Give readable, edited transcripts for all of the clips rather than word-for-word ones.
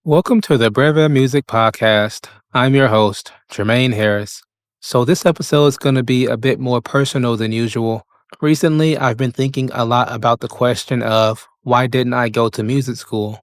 Welcome to the Breve Music Podcast. I'm your host, Jermaine Harris. So, this episode is going to be a bit more personal than usual. Recently, I've been thinking a lot about the question of why didn't I go to music school?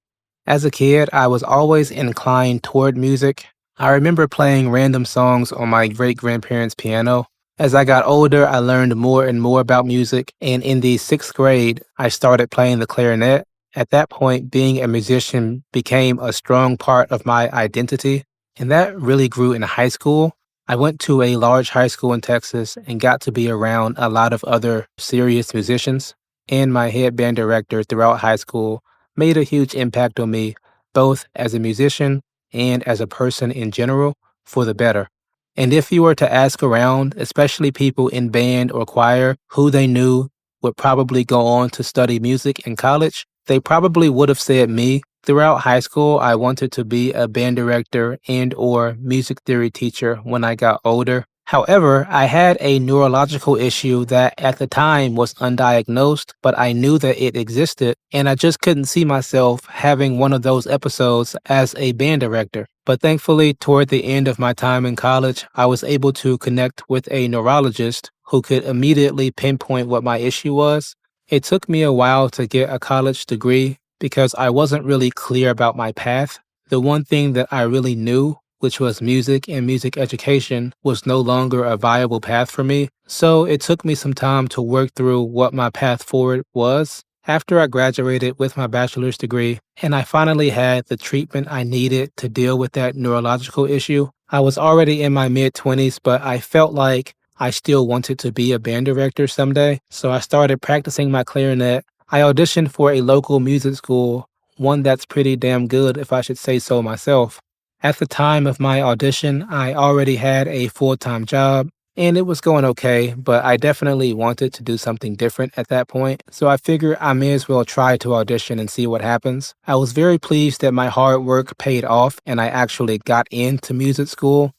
As a kid, I was always inclined toward music. I remember playing random songs on my great grandparents' piano. As I got older, I learned more and more about music, and in the sixth grade, I started playing the clarinet. At that point, being a musician became a strong part of my identity, and that really grew in high school. I went to a large high school in Texas and got to be around a lot of other serious musicians, and my head band director throughout high school made a huge impact on me, both as a musician and as a person in general, for the better. And if you were to ask around, especially people in band or choir who they knew would probably go on to study music in college, they probably would have said me. Throughout high school, I wanted to be a band director and or music theory teacher when I got older. However, I had a neurological issue that at the time was undiagnosed, but I knew that it existed, and I just couldn't see myself having one of those episodes as a band director. But thankfully, toward the end of my time in college, I was able to connect with a neurologist who could immediately pinpoint what my issue was. It took me a while to get a college degree because I wasn't really clear about my path. The one thing that I really knew, which was music and music education, was no longer a viable path for me. So it took me some time to work through what my path forward was. After I graduated with my bachelor's degree and I finally had the treatment I needed to deal with that neurological issue, I was already in my mid-20s, but I felt like I still wanted to be a band director someday. So I started practicing my clarinet. I auditioned for a local music school, one that's pretty damn good if I should say so myself. At the time of my audition, I already had a full-time job, and it was going okay, but I definitely wanted to do something different at that point, so I figured I may as well try to audition and see what happens. I was very pleased that my hard work paid off and I actually got into music school,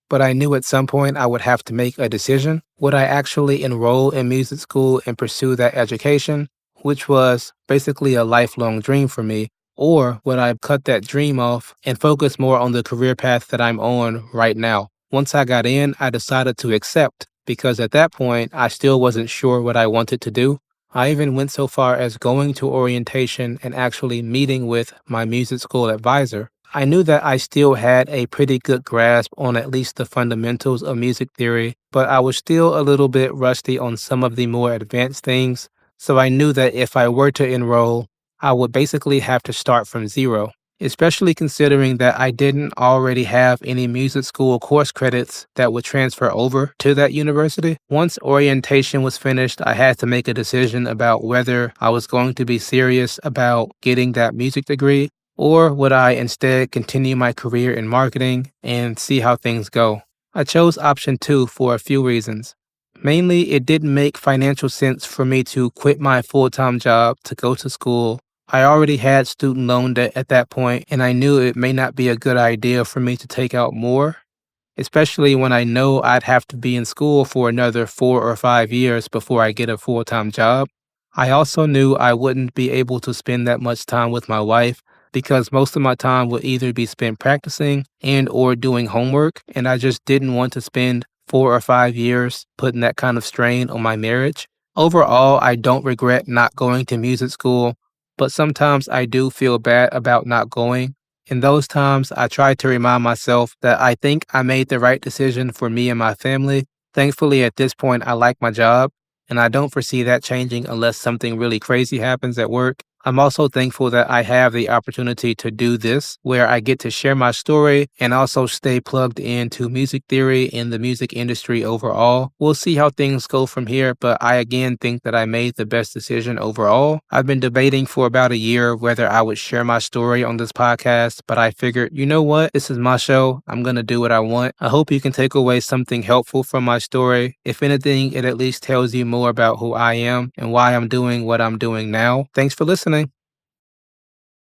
but I knew at some point I would have to make a decision. Would I actually enroll in music school and pursue that education, which was basically a lifelong dream for me, or would I cut that dream off and focus more on the career path that I'm on right now? Once I got in, I decided to accept because at that point, I still wasn't sure what I wanted to do. I even went so far as going to orientation and actually meeting with my music school advisor. I knew that I still had a pretty good grasp on at least the fundamentals of music theory, but I was still a little bit rusty on some of the more advanced things. So I knew that if I were to enroll, I would basically have to start from zero, especially considering that I didn't already have any music school course credits that would transfer over to that university. Once orientation was finished, I had to make a decision about whether I was going to be serious about getting that music degree, or would I instead continue my career in marketing and see how things go. I chose option 2 for a few reasons. Mainly, it didn't make financial sense for me to quit my full-time job to go to school. I already had student loan debt at that point, and I knew it may not be a good idea for me to take out more, especially when I know I'd have to be in school for another 4 or 5 years before I get a full-time job. I also knew I wouldn't be able to spend that much time with my wife because most of my time would either be spent practicing and or doing homework, and I just didn't want to spend 4 or 5 years putting that kind of strain on my marriage. Overall, I don't regret not going to music school, but sometimes I do feel bad about not going. In those times, I try to remind myself that I think I made the right decision for me and my family. Thankfully, at this point, I like my job, and I don't foresee that changing unless something really crazy happens at work. I'm also thankful that I have the opportunity to do this, where I get to share my story and also stay plugged into music theory and the music industry overall. We'll see how things go from here, but I again think that I made the best decision overall. I've been debating for about a year whether I would share my story on this podcast, but I figured, you know what? This is my show. I'm going to do what I want. I hope you can take away something helpful from my story. If anything, it at least tells you more about who I am and why I'm doing what I'm doing now. Thanks for listening.